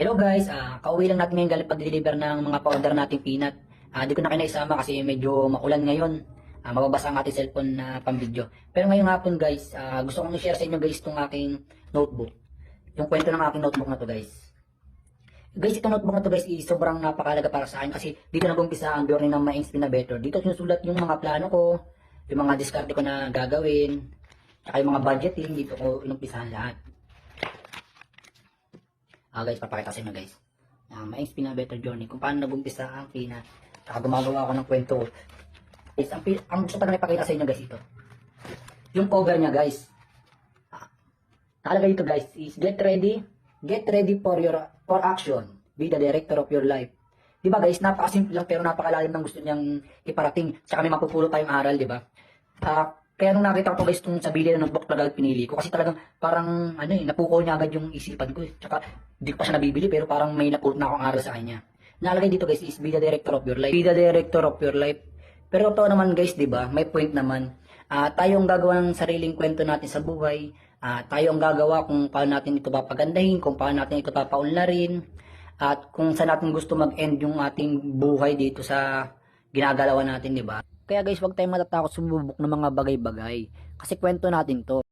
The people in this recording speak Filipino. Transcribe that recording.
Hello guys, kauwi lang natin ngayon galing pag-deliver ng mga pa-order nating peanut. Di ko na kayo naisama kasi medyo maulan ngayon. Mababasa ang ating cellphone na pang-video. Pero ngayong hapon guys, gusto kong i-share sa inyo guys itong aking notebook. Yung kwento ng aking notebook na to guys. Guys, itong notebook na to guys, sobrang napakalaga para sa akin kasi dito nag-umpisa ang journey ng Maings Pinabetter. Dito sinusulat yung mga plano ko, yung mga diskarte ko na gagawin, saka yung mga budgeting, dito ko inumpisahan lahat. Guys, papakita sa inyo guys. Maings Pinabetter Journey, kung paano nag-umpisa ang peanut. Saka gumagawa ako ng kwento. Guys, ang gusto talaga ipakita sa inyo guys ito. Yung cover niya guys. Nakalagay dito guys is get ready for action. Be the director of your life. Diba guys, napakasimple lang pero napakalalim ng gusto niyang iparating. Tsaka may mapupulot tayong aral, diba? Kaya nung nakita ko guys itong sa bili ng notebook talaga pinili ko kasi talagang parang napukaw niya agad yung isipan ko. Tsaka hindi ko pa siya nabibili pero parang may napulot na akong aral sa kanya. Nalagay dito guys is be the director of your life. Be the director of your life. Pero ito naman guys, 'di ba? May point naman. Tayo ang gagawa ng sariling kwento natin sa buhay. Tayo ang gagawa kung paano natin ito papagandahin, kung paano natin ito papaunlarin, at kung saan natin gusto mag-end yung ating buhay dito sa ginagalawan natin, 'di ba? Kaya guys, huwag tayong matatakot sumubok ng mga bagay-bagay kasi kwento natin 'to.